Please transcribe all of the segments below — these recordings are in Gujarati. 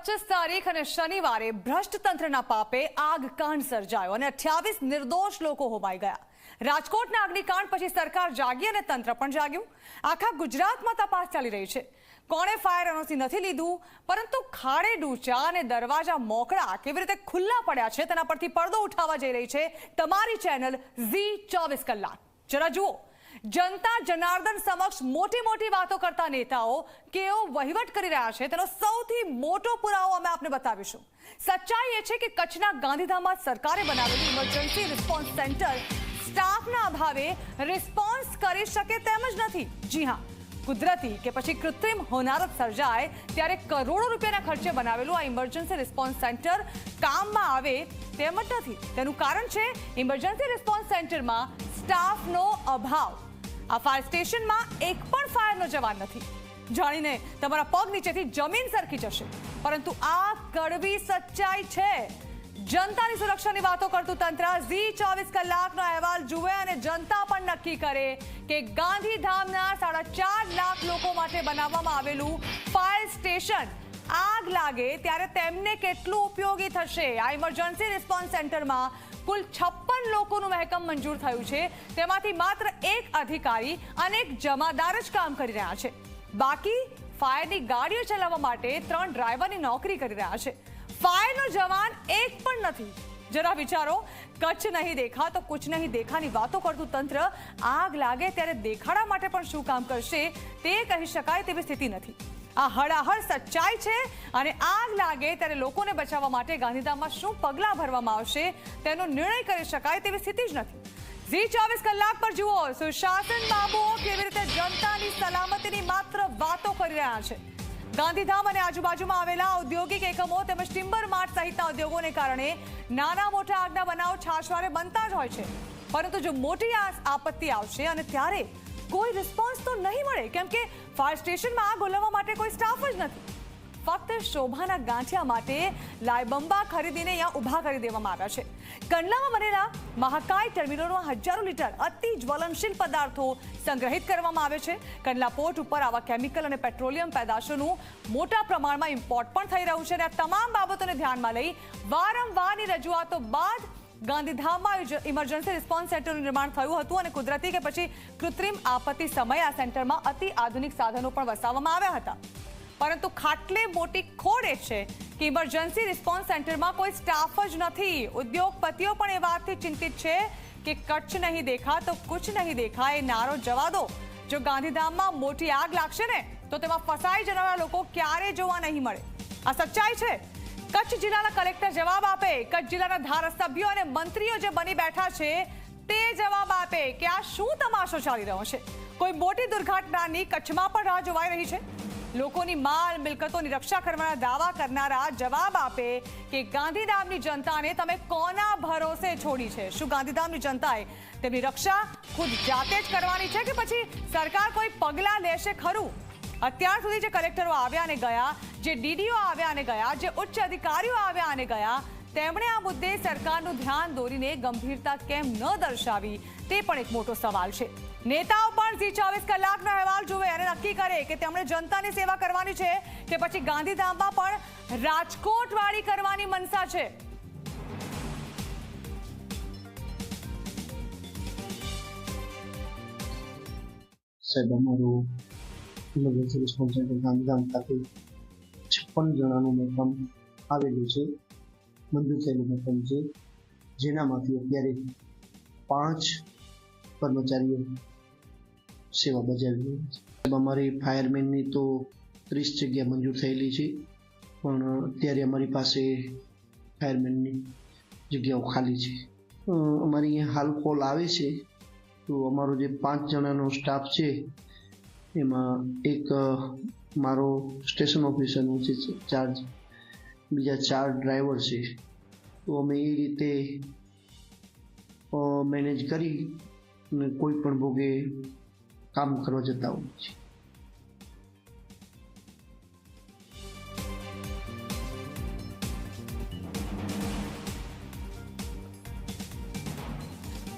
25 તારીખ અને શનિવારે ભ્રષ્ટ તંત્રના પાપે આગકાંડ સર્જાયો અને 28 નિર્દોષ લોકો હોમાઈ ગયા। રાજકોટના અગ્નિકાંડ પછી સરકાર જાગી અને તંત્ર પણ જાગ્યું। આખા ગુજરાતમાં તપાસ ચાલી રહી છે। કોણે ફાયર એનઓસી નથી લીધું, પરંતુ ખાડે ડૂચા અને દરવાજા મોકળા કેવી રીતે ખુલ્લા પડ્યા છે તેના પરથી પડદો ઉઠાવવા જઈ રહી છે તમારી ચેનલ ઝી 24 કલાક। જરા જુઓ, जनता जनार्दन समक्ष मोटी मोटी बातों करता नेताओं केओ वहीवट करी रह्या छे तेनो सौथी मोटो पुरावो अमे आपने बतावीशुं। सच्चाई ए छे के कच्छना गांधीधाममां सरकारे बनावेलुं इमरजन्सी रिस्पोन्स सेंटर स्टाफना अभावे रिस्पोन्स करी शके तेम ज नथी। जी हाँ, कुदरती के पछी कृत्रिम होनारत सर्जाय त्यारे करोड़ों रूपियाना खर्चे बनावेलुं आ इमरजन्सी रिस्पोन्स सेंटर काममां आवे तेम ज नथी। तेनुं कारण छे इमरजन्सी रिस्पोन्स सेंटरमां स्टाफनो अभाव। आ फायर स्टेशन में एक पण फायर जवान नहीं। जाणीने तमारा पग नीचेथी जमीन सरकी जशे, परंतु आ कड़वी सच्चाई छे। जनतानी सुरक्षानी वातो करतुं तंत्र ઝી 24 કલાકનો अहेवाल जुए अने जनता पण नक्की करे के गांधीधामना 4.5 लाख लोको माटे बनाववामां आवेलुं फायर स्टेशन आग लागे त्यारे तेमने केटलुं उपयोगी थशे। आ इमरजन्सी रिस्पोन्स सेंटरमां कुल 56 लोकोનું મહેકમ મંજૂર થયું છે, તેમાંથી માત્ર એક અધિકારી અને એક જમાદાર જ કામ કરી રહ્યા છે। બાકી ફાયરની ગાડીઓ ચલાવવા માટે 3 ડ્રાઈવરની નોકરી કરી રહ્યા છે। ફાયરનો જવાન એક પણ નથી। જરા વિચારો, કચ્છ નહીં દેખા તો કુછ નહીં દેખાની વાતો કરતું તંત્ર આગ લાગે ત્યારે દેખાડા માટે પણ શું કામ કરશે તે કહી શકાય તેવી સ્થિતિ નથી। આ હળાહળ સચ્ચાઈ છે અને આગ લાગે ત્યારે લોકોને બચાવવા માટે ગાંધીધામમાં શું પગલાં ભરવામાં આવશે તેનો નિર્ણય કરી શકાય તેવી સ્થિતિ જ નથી। ઝી 24 કલાક પર જુઓ, સુશાસન બાબુઓ કેવી રીતે જનતાની સલામતીની માત્ર વાતો કરી રહ્યા છે। ગાંધીધામ અને આજુબાજુમાં આવેલા ઔદ્યોગિક એકમો તેમજ ટિમ્બર માર્ટ સહિતના ઉદ્યોગોને કારણે નાના મોટા આગના બનાવ છાશવારે બનતા જ હોય છે, પરંતુ જો મોટી આપત્તિ આવશે અને ત્યારે કોઈ રિસ્પોન્સ તો નહીં મળે, કેમ કે ફાયર સ્ટેશનમાં આગ ઓલવવા માટે કોઈ સ્ટાફ જ નથી। ફક્ત શોભાના ગાંઠિયા માટે લાયબંબા ખરીદીને અહીંયા ઊભા કરી દેવામાં આવ્યા છે। કંડલામાં બનેલા મહાકાય ટર્મિનલમાં હજારો લીટર અતિ જ્વલનશીલ પદાર્થો સંગ્રહિત કરવામાં આવે છે। કંડલા પોર્ટ ઉપર આવા કેમિકલ અને પેટ્રોલિયમ પેદાશોનું મોટા પ્રમાણમાં ઇમ્પોર્ટ પણ થઈ રહ્યું છે અને આ તમામ બાબતોને ધ્યાનમાં લઈ વારંવારની રજૂઆતો બાદ ગાંધીધામમાં ઇમરજન્સી રિસ્પોન્સ સેન્ટરનું નિર્માણ થયું હતું અને કુદરતી કે પછી કૃત્રિમ આપત્તિ સમયે આ સેન્ટરમાં અતિ આધુનિક સાધનો પણ વસાવવામાં આવ્યા હતા, પરંતુ ખાટલે મોટી ખોડ એ છે કે ઇમરજન્સી રિસ્પોન્સ સેન્ટરમાં કોઈ સ્ટાફ જ નથી। ઉદ્યોગપતિઓ પણ એ વાતથી ચિંતિત છે કે કચ્છ નહીં દેખા તો કુછ નહીં દેખા એ નારો જવા દો। જો ગાંધીધામમાં મોટી આગ લાગશે ને તો તેમાં ફસાઈ જનારા લોકો ક્યારે જોવા નહીં મળે। આ સચ્ચાઈ છે। કચ્છ જિલ્લાના કલેક્ટર જવાબ આપે, કચ્છ જિલ્લાના ધારાસભ્યો અને મંત્રીઓ જે બની બેઠા છે તે જવાબ આપે કે આ શું તમાશો ચાલી રહ્યો છે। કોઈ મોટી દુર્ઘટનાની કચ્છમાં પણ રાહ જોવાઈ રહી છે। લોકોની માલ મિલકતોની રક્ષા કરવાના દાવા કરનારા જવાબ આપે કે ગાંધીધામની જનતાને તમે કોના ભરોસે છોડી છે। શું ગાંધીધામની જનતાએ તેમની રક્ષા ખુદ જાતે જ કરવાની છે કે પછી સરકાર કોઈ પગલાં લેશે ખરું? અત્યાર સુધી જે કલેક્ટરો આવ્યા અને ગયા, જે ડીડીઓ આવ્યા અને ગયા, જે ઉચ્ચ અધિકારીઓ આવ્યા અને ગયા, તેમણે આ મુદ્દે સરકારનું ધ્યાન દોરીને ગંભીરતા કેમ ન દર્શાવી તે પણ એક મોટો સવાલ છે। નેતાઓ પણ ઝી 24 કલાકનો અહેવાલ જુએ અને નક્કી કરે કે તેમણે જનતાની સેવા કરવાની છે કે પછી ગાંધીધામમાં પણ રાજકોટ વાળી કરવાની મનસા છે। સાહેબ, અમારું ઇમરજન્સી રિસ્પોન્સ સેન્ટર ગાંધીધામ ખાતે 56 જણાનું મકામ આવેલું છે, મંજૂર થયેલું મકામ છે, જેનામાંથી અત્યારે 5 કર્મચારીઓ સેવા બજાવી રહ્યા છે। અમારી ફાયરમેનની તો 30 જગ્યા મંજૂર થયેલી છે, પણ અત્યારે અમારી પાસે ફાયરમેનની જગ્યાઓ ખાલી છે। અમારી અહીંયા હાલ કોલ આવે છે તો અમારો જે 5 જણાનો સ્ટાફ છે એમાં એક મારો સ્ટેશન ઓફિસરનો છે ચાર્જ, બીજા 4 ડ્રાઈવર છે, તો અમે એ રીતે મેનેજ કરી અને કોઈ પણ ભોગે કામ કરવા જતા હોઈએ છીએ।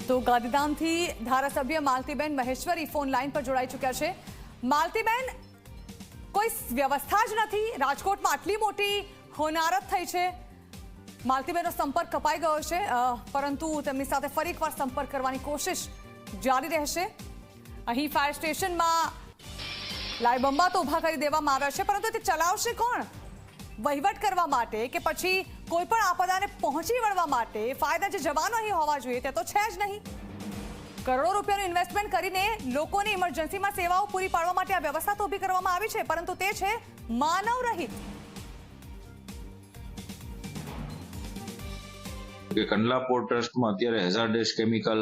તો ગાંધીધામથી ધારાસભ્ય માલતીબેન મહેશ્વરી ફોન લાઈન પર જોડાઈ ચૂક્યા છે। માલતીબેન, કોઈ વ્યવસ્થા જ નથી? રાજકોટમાં આટલી મોટી હોનારત થઈ છે. માલતીબેનનો સંપર્ક કપાઈ ગયો છે, પરંતુ તેમની સાથે ફરી એકવાર સંપર્ક કરવાની કોશિશ જારી રહેશે. અહીં ફાયર સ્ટેશનમાં લાઈવ બંબા તો ઊભા કરી દેવામાં આવ્યા છે, પરંતુ તે ચલાવશે કોણ? વહીવટ કરવા માટે કે પછી કોઈ પણ આપદાને પહોંચી વળવા માટે ફાયરના જે જવાનો અહીં હોવા જોઈએ તે તો છે જ નહીં. કરોડો રૂપિયાનું ઇન્વેસ્ટમેન્ટ કરીને લોકોની ઇમરજન્સીમાં સેવાઓ પૂરી પાડવા માટે આ વ્યવસ્થા તો ઊભી કરવામાં આવી છે, પરંતુ તે છે માનવ રહિત. કંડલા પોર્ટ ટ્રસ્ટમાં અત્યારે હેઝાર્ડસ કેમિકલ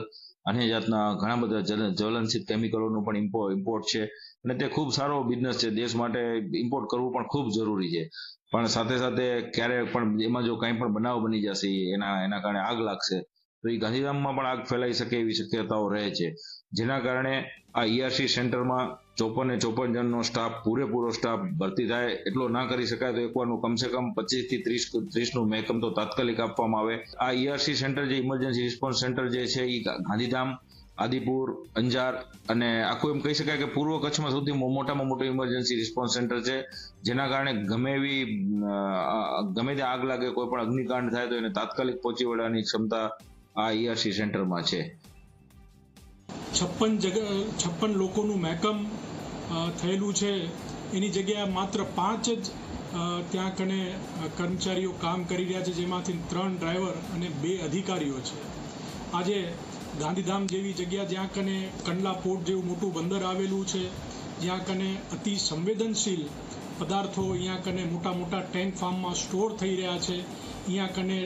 અને જાતના ઘણા બધા જ્વલનશીલ કેમિકલોનું પણ ઇમ્પોર્ટ છે અને તે ખૂબ સારો બિઝનેસ છે. દેશ માટે ઇમ્પોર્ટ કરવું પણ ખૂબ જરૂરી છે, પણ સાથે સાથે ક્યારેક પણ એમાં જો કંઈ પણ બનાવ બની જશે એના કારણે આગ લાગશે તો એ ગાંધીધામમાં પણ આગ ફેલાઈ શકે એવી શક્યતાઓ રહે છે. જેના કારણે આ ERC સેન્ટરમાં 54 જણનો સ્ટાફ, પૂરેપૂરો સ્ટાફ ભરતી થાય એટલો ના કરી શકાય તો એકવારનું કમસે કમ 25 થી 30નું મહેકમ તો તાત્કાલિક આપવામાં આવે. આ ERC સેન્ટર જે ઇમરજન્સી રિસ્પોન્સ સેન્ટર જે છે એ ગાંધીધામ, આદિપુર, અંજાર અને આખું એમ કહી શકાય કે પૂર્વ કચ્છમાં સૌથી મોટામાં મોટું ઇમરજન્સી રિસ્પોન્સ સેન્ટર છે. જેના કારણે ગમે ત્યાં આગ લાગે, કોઈ પણ અગ્નિકાંડ થાય તો એને તાત્કાલિક પહોંચી વળવાની ક્ષમતા આ ERC સેન્ટરમાં છે. 56 લોકોનું મહેકમ થયેલું છે. એની જગ્યાએ માત્ર 5 જ ત્યાં કને કર્મચારીઓ કામ કરી રહ્યા છે, જેમાંથી 3 ડ્રાઈવર અને 2 અધિકારીઓ છે. આજે ગાંધીધામ જેવી જગ્યા જ્યાં કને કંડલા પોર્ટ જેવું મોટું બંદર આવેલું છે, જ્યાં કને અતિ સંવેદનશીલ પદાર્થો અહીંયા કને મોટા ટેન્ક ફાર્મમાં સ્ટોર થઈ રહ્યા છે, અહીંયા કને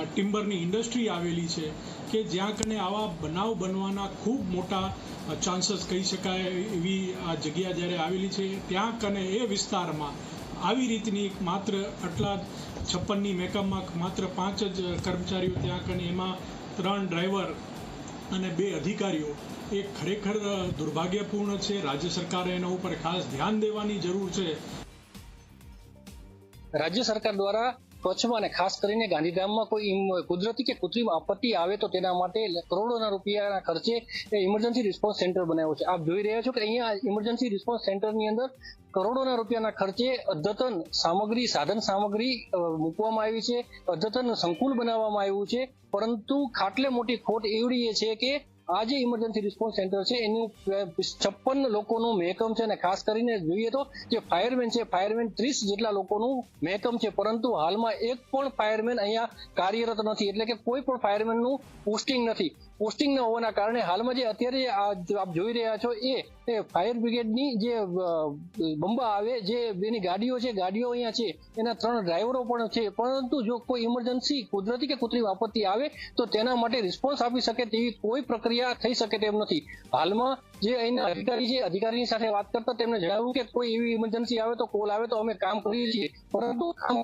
ટિમ્બરની ઇન્ડસ્ટ્રી આવેલી છે કે જ્યાં કને આવા બનાવ બનવાના ખૂબ મોટા ચાન્સીસ કહી શકાય એવી આ જગ્યા જ્યારે આવેલી છે, ત્યાં કને એ વિસ્તારમાં આવી રીતની માત્ર આટલા 56ની મેકઅપમાં માત્ર 5 જ કર્મચારીઓ ત્યાં કને, એમાં 3 ડ્રાઈવર અને 2 અધિકારીઓ, એ ખરેખર દુર્ભાગ્યપૂર્ણ છે. રાજ્ય સરકારે એના ઉપર ખાસ ધ્યાન દેવાની જરૂર છે. રાજ્ય સરકાર દ્વારા કચ્છમાં અને ખાસ કરીને ગાંધીધામમાં કોઈ કુદરતી કે કૃત્રિમ આપત્તિ આવે તો તેના માટે કરોડોના રૂપિયાના ખર્ચે ઇમરજન્સી રિસ્પોન્સ સેન્ટર બનાવ્યો છે. આપ જોઈ રહ્યા છો કે અહીંયા ઇમરજન્સી રિસ્પોન્સ સેન્ટરની અંદર કરોડોના રૂપિયાના ખર્ચે અદ્યતન સામગ્રી, સાધન સામગ્રી મૂકવામાં આવી છે, અદ્યતન સંકુલ બનાવવામાં આવ્યું છે. પરંતુ ખાટલે મોટી ખોટ એવડી એ છે કે આ જે ઇમરજન્સી રિસ્પોન્સ સેન્ટર છે એનું 56 લોકોનું મહેકમ છે અને ખાસ કરીને જોઈએ તો જે ફાયરમેન છે, ફાયરમેન 30 જેટલા લોકોનું મહેકમ છે, પરંતુ હાલમાં એક પણ ફાયરમેન અહીંયા કાર્યરત નથી. એટલે કે કોઈ પણ ફાયરમેનનું પોસ્ટિંગ નથી. પોસ્ટિંગ ન હોવાના કારણે હાલમાં જે અત્યારે આપ જોઈ રહ્યા છો એ ફાયર બ્રિગેડની જે બંબા આવે, જે એની ગાડીઓ છે, ગાડીઓ અહીંયા છે, એના 3 ડ્રાઈવરો પણ છે, પરંતુ જો કોઈ ઇમરજન્સી કુદરતી કે કૃત્રિમ આપત્તિ આવે તો તેના માટે રિસ્પોન્સ આપી શકે તેવી કોઈ પ્રક્રિયા થઈ શકે તેમ નથી. હાલમાં જે અહીંના અધિકારી છે, અધિકારીની સાથે વાત કરતા તેમણે જણાવ્યું કે કોઈ એવી ઇમરજન્સી આવે તો કોલ આવે તો અમે કામ કરીએ છીએ, પરંતુ કામ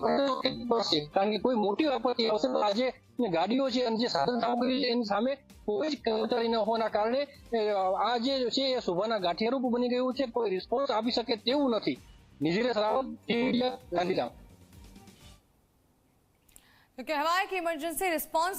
કરશે કારણ કે કોઈ મોટી આપત્તિ આવશે તો આજે ગાડીઓ છે અને જે સાધન સામગ્રી છે એની સામે કોઈ જ કર્મચારી ન હોવાના કારણે આ જે છે એ શોભાના ગાંઠિયારૂપ બની ગયું છે. કોઈ રિસ્પોન્સ આપી શકે તેવું નથી. નિધિરેશ રાવત, ગાંધીધામ. કહેવાય કે ઇમરજન્સી રિસ્પોન્સ